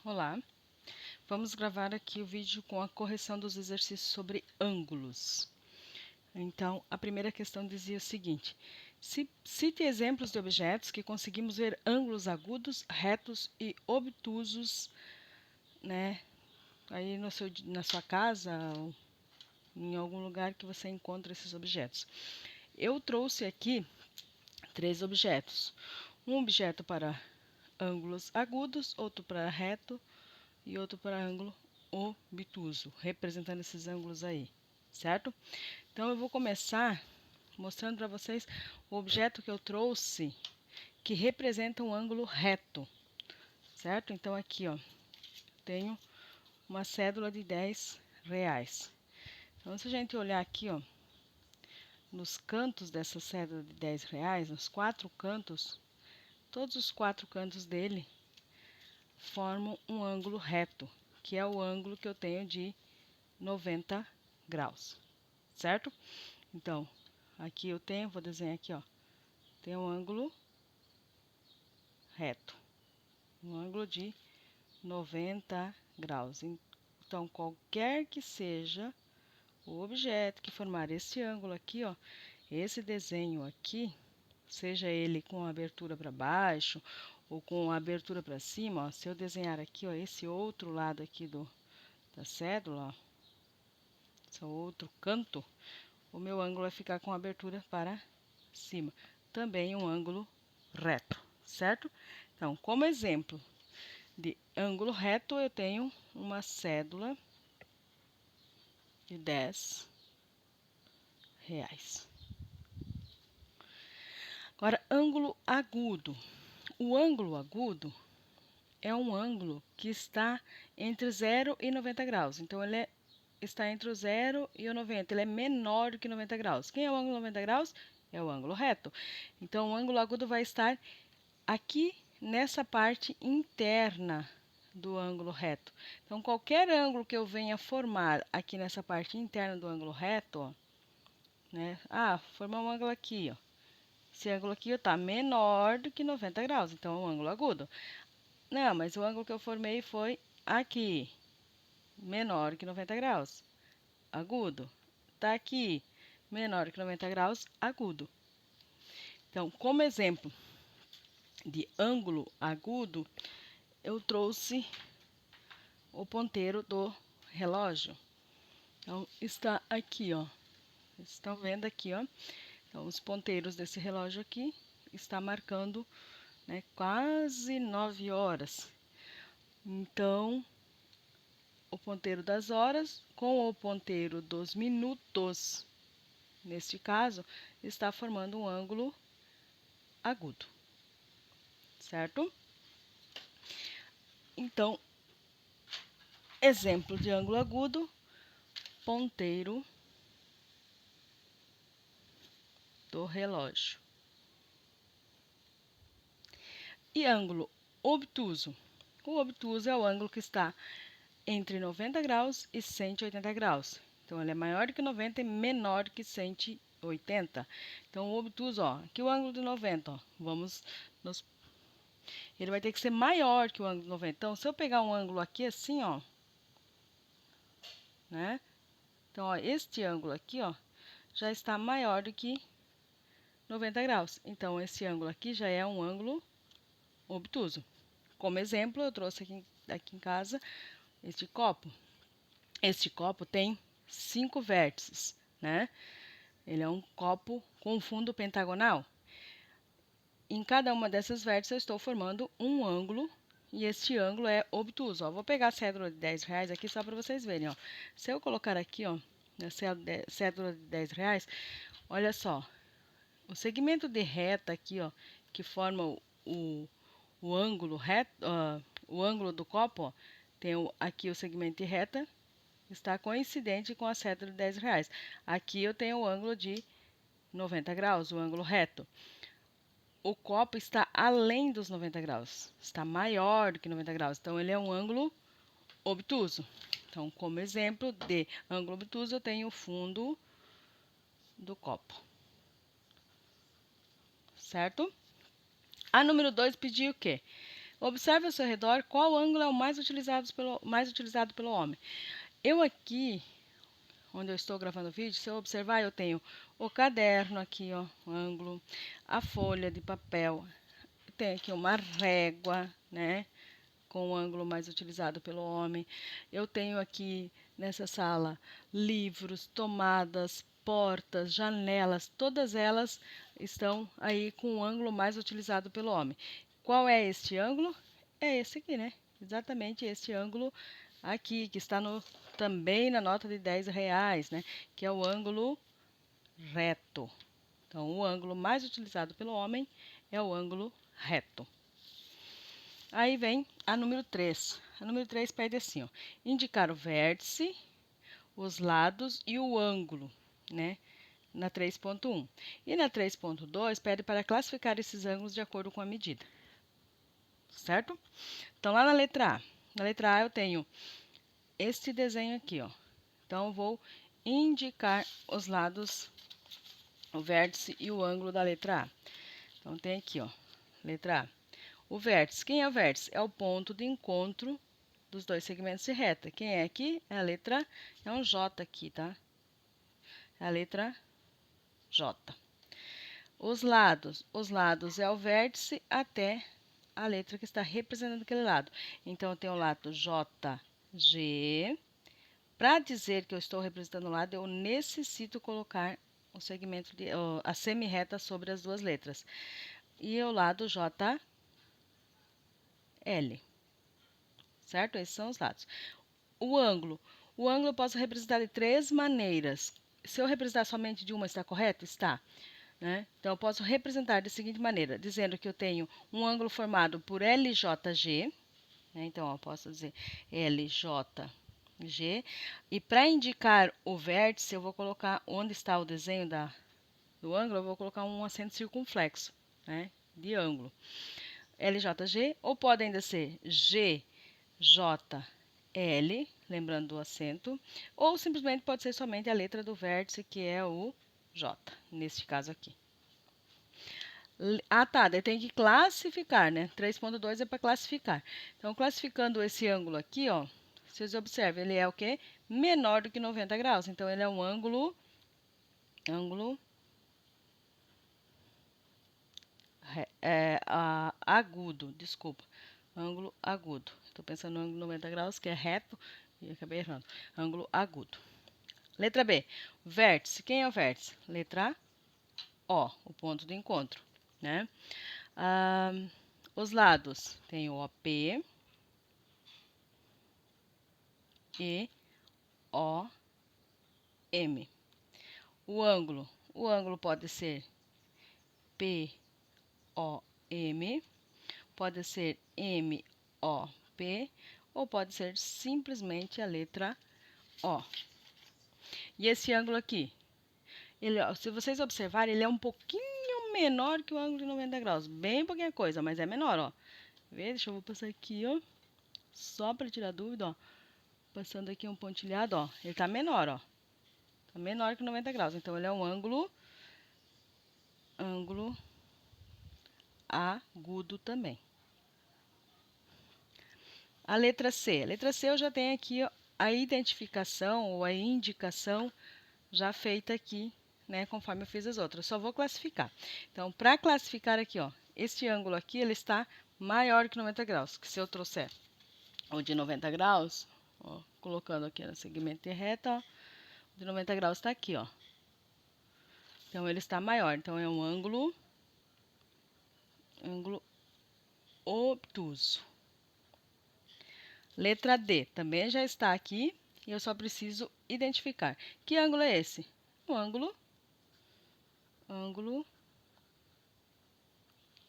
Olá, vamos gravar aqui o vídeo com a correção dos exercícios sobre ângulos. Então, a primeira questão dizia o seguinte: cite exemplos de objetos que conseguimos ver ângulos agudos, retos e obtusos, né? Aí na sua casa, ou em algum lugar que você encontra esses objetos. Eu trouxe aqui 3 objetos. Um objeto para ângulos agudos, outro para reto e outro para ângulo obtuso, representando esses ângulos aí, certo? Então, eu vou começar mostrando para vocês o objeto que eu trouxe, que representa um ângulo reto, certo? Então, aqui, ó, tenho uma cédula de R$10. Então, se a gente olhar aqui, ó, nos cantos dessa cédula de R$10, nos 4 cantos, todos os 4 cantos dele formam um ângulo reto, que é o ângulo que eu tenho de 90 graus, certo? Então, aqui eu tenho, vou desenhar aqui, ó, tem um ângulo reto, um ângulo de 90 graus. Então, qualquer que seja o objeto que formar esse ângulo aqui, ó, esse desenho aqui, seja ele com abertura para baixo ou com abertura para cima, ó, se eu desenhar aqui, ó, esse outro lado aqui da cédula, ó, esse outro canto, o meu ângulo vai ficar com abertura para cima. Também um ângulo reto, certo? Então, como exemplo de ângulo reto, eu tenho uma cédula de R$10. Agora, ângulo agudo. O ângulo agudo é um ângulo que está entre 0 e 90 graus. Então, ele está entre o 0 e o 90. Ele é menor do que 90 graus. Quem é o ângulo 90 graus? É o ângulo reto. Então, o ângulo agudo vai estar aqui nessa parte interna do ângulo reto. Então, qualquer ângulo que eu venha formar aqui nessa parte interna do ângulo reto, ó, né? Formar um ângulo aqui, ó. Esse ângulo aqui está menor do que 90 graus, então é um ângulo agudo. Não, mas o ângulo que eu formei foi aqui, menor que 90 graus, agudo. Está aqui, menor que 90 graus, agudo. Então, como exemplo de ângulo agudo, eu trouxe o ponteiro do relógio. Então, está aqui, ó. Vocês estão vendo aqui, ó. Então, os ponteiros desse relógio aqui está marcando, né, quase 9 horas. Então, o ponteiro das horas com o ponteiro dos minutos, neste caso, está formando um ângulo agudo, certo? Então, exemplo de ângulo agudo, ponteiro do relógio. E ângulo obtuso. O obtuso é o ângulo que está entre 90 graus e 180 graus. Então, ele é maior que 90 e menor que 180. Então, o obtuso, ó, aqui o ângulo de 90, ó, ele vai ter que ser maior que o ângulo de 90. Então, se eu pegar um ângulo aqui assim, ó, né? Então, ó, este ângulo aqui, ó, já está maior do que 90 graus. Então, esse ângulo aqui já é um ângulo obtuso. Como exemplo, eu trouxe aqui em casa este copo. Este copo tem 5 vértices, né? Ele é um copo com fundo pentagonal. Em cada uma dessas vértices eu estou formando um ângulo e este ângulo é obtuso. Ó, vou pegar a cédula de R$10 aqui só para vocês verem. Ó. Se eu colocar aqui, ó, na cédula de R$10, olha só, o segmento de reta aqui, ó, que forma o ângulo reto, o ângulo do copo, ó, tem aqui o segmento de reta, está coincidente com a cédula de R$10. Aqui eu tenho o ângulo de 90 graus, o ângulo reto. O copo está além dos 90 graus, está maior do que 90 graus, então ele é um ângulo obtuso. Então, como exemplo de ângulo obtuso, eu tenho o fundo do copo, certo? A número 2 pediu o quê? Observe ao seu redor qual ângulo é o mais utilizado pelo homem. Eu aqui, onde eu estou gravando o vídeo, se eu observar, eu tenho o caderno aqui, ó, o ângulo, a folha de papel, tem aqui uma régua, né, com o ângulo mais utilizado pelo homem. Eu tenho aqui nessa sala livros, tomadas, portas, janelas, todas elas estão aí com o ângulo mais utilizado pelo homem. Qual é este ângulo? É esse aqui, né? Exatamente este ângulo aqui, que está também na nota de R$10, né? Que é o ângulo reto. Então, o ângulo mais utilizado pelo homem é o ângulo reto. Aí vem a número 3. A número 3 pede assim, ó, indicar o vértice, os lados e o ângulo, né? Na 3.1. E na 3.2 pede para classificar esses ângulos de acordo com a medida. Certo? Então, lá na letra A eu tenho este desenho aqui, ó. Então, eu vou indicar os lados, o vértice e o ângulo da letra A. Então, tem aqui, ó, letra A. O vértice, quem é o vértice? É o ponto de encontro dos dois segmentos de reta. Quem é aqui? É a letra, é um J aqui, tá? É a letra J. Os lados é o vértice até a letra que está representando aquele lado. Então, eu tenho o lado JG. Para dizer que eu estou representando o lado, eu necessito colocar o segmento a semi-reta sobre as duas letras. E o lado JL. Certo? Esses são os lados. O ângulo eu posso representar de três maneiras. Se eu representar somente de uma, está correto? Está. Né? Então, eu posso representar da seguinte maneira, dizendo que eu tenho um ângulo formado por LJG. Né? Então, eu posso dizer LJG. E para indicar o vértice, eu vou colocar onde está o desenho do ângulo, eu vou colocar um acento circunflexo, né? De ângulo. LJG, ou pode ainda ser GJL, lembrando do acento, ou simplesmente pode ser somente a letra do vértice, que é o J, neste caso aqui. Ah, tá, daí tem que classificar, né? 3.2 é para classificar. Então, classificando esse ângulo aqui, ó, vocês observam, ele é o quê? Menor do que 90 graus. Então, ele é um ângulo agudo, desculpa. Ângulo agudo. Estou pensando no ângulo 90 graus, que é reto, e acabei errando. Ângulo agudo. Letra B. Vértice. Quem é o vértice? Letra O, o ponto de encontro, né? Os lados. Tem o OP e OM. O ângulo pode ser POM, pode ser MOP ou pode ser simplesmente a letra O. E esse ângulo aqui, se vocês observarem, ele é um pouquinho menor que o ângulo de 90 graus. Bem pouquinha coisa, mas é menor, ó. Vê? Deixa eu passar aqui, ó. Só para tirar dúvida, ó. Passando aqui um pontilhado, ó. Ele tá menor, ó. Tá menor que 90 graus. Então, ele é um ângulo agudo também. A letra C. A letra C eu já tenho aqui, ó, a identificação ou a indicação já feita aqui, né, conforme eu fiz as outras. Só vou classificar. Então, para classificar aqui, ó, este ângulo aqui, ele está maior que 90 graus. Que se eu trouxer o de 90 graus, ó, colocando aqui no segmento de reta, ó, o de 90 graus está aqui, ó. Então, ele está maior. Então, é um ângulo obtuso. Letra D, também já está aqui e eu só preciso identificar. Que ângulo é esse? Um ângulo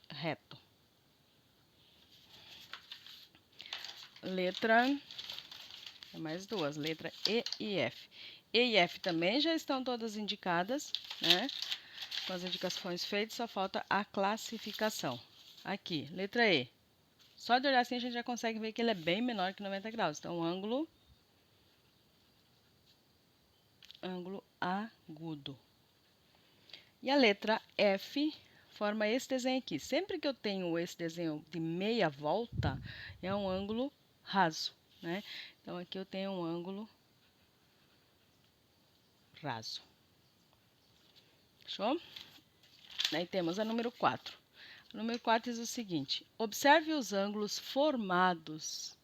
reto. Letra, mais duas, letra E e F. E e F também já estão todas indicadas, né? Com as indicações feitas, só falta a classificação. Aqui, letra E. Só de olhar assim a gente já consegue ver que ele é bem menor que 90 graus. Então, ângulo agudo. E a letra F forma esse desenho aqui. Sempre que eu tenho esse desenho de meia volta, é um ângulo raso, né? Então, aqui eu tenho um ângulo raso. Fechou? Daí temos a número 4. O número 4 diz o seguinte: observe os ângulos formados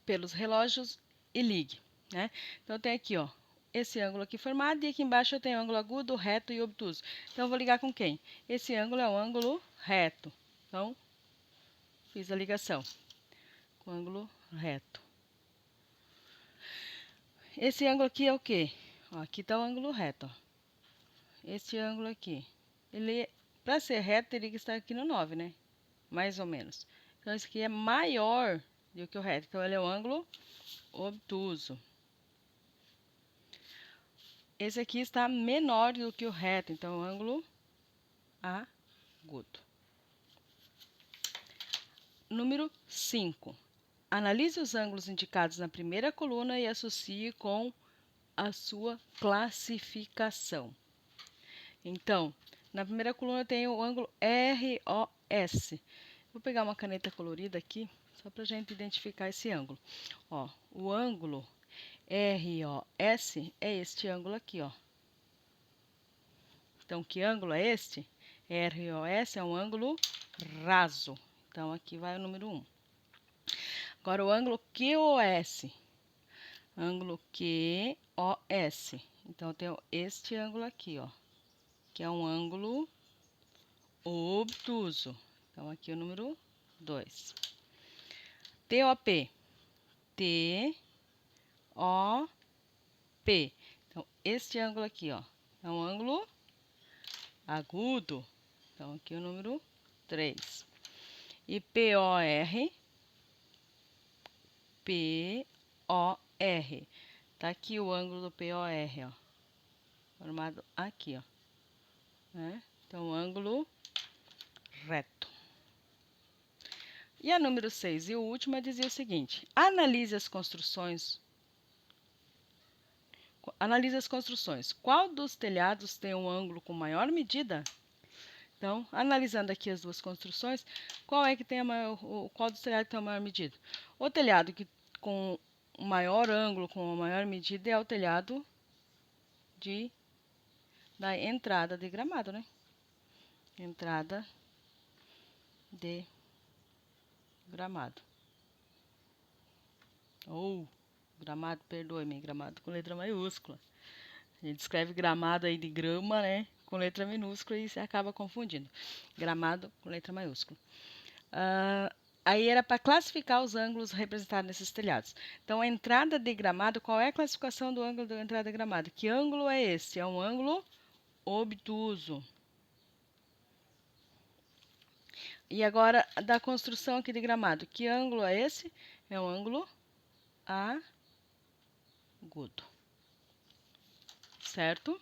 pelos relógios e ligue, né? Então, tem aqui, ó, esse ângulo aqui formado, e aqui embaixo eu tenho ângulo agudo, reto e obtuso. Então, eu vou ligar com quem? Esse ângulo é um ângulo reto. Então, fiz a ligação com o ângulo reto. Esse ângulo aqui é o quê? Ó, aqui está o ângulo reto, ó. Esse ângulo aqui, ele, para ser reto, teria que estar aqui no 9, né? Mais ou menos. Então, esse aqui é maior do que o reto. Então, ele é o ângulo obtuso. Esse aqui está menor do que o reto, então, o ângulo agudo. Número 5. Analise os ângulos indicados na primeira coluna e associe com a sua classificação. Então, na primeira coluna tem o ângulo ROS. Vou pegar uma caneta colorida aqui, só para a gente identificar esse ângulo. Ó, o ângulo ROS é este ângulo aqui, ó. Então, que ângulo é este? ROS é um ângulo raso. Então, aqui vai o número 1. Agora, o ângulo QOS. Ângulo QOS. Então, eu tenho este ângulo aqui, ó, que é um ângulo obtuso. Então, aqui é o número 2. TOP. TOP. Então, este ângulo aqui, ó, é um ângulo agudo. Então, aqui é o número 3. E POR. POR. Tá aqui o ângulo do POR, ó, formado aqui, ó, né? Então, ângulo reto. E a número 6 e última dizia o seguinte: analise as construções. Analise as construções. Qual dos telhados tem um ângulo com maior medida? Então, analisando aqui as duas construções, qual é que tem a maior, qual dos telhados tem a maior medida? O telhado que com o maior ângulo, com a maior medida, é o telhado da entrada de Gramado, né? Entrada de Gramado. Ou Gramado, perdoe-me, Gramado com letra maiúscula. A gente escreve Gramado aí de grama, né? Com letra minúscula e você acaba confundindo. Gramado com letra maiúscula. Aí era para classificar os ângulos representados nesses telhados. Então, a entrada de Gramado, qual é a classificação do ângulo da entrada de Gramado? Que ângulo é esse? É um ângulo obtuso. E agora, da construção aqui de Gramado, que ângulo é esse? É um ângulo agudo. Certo?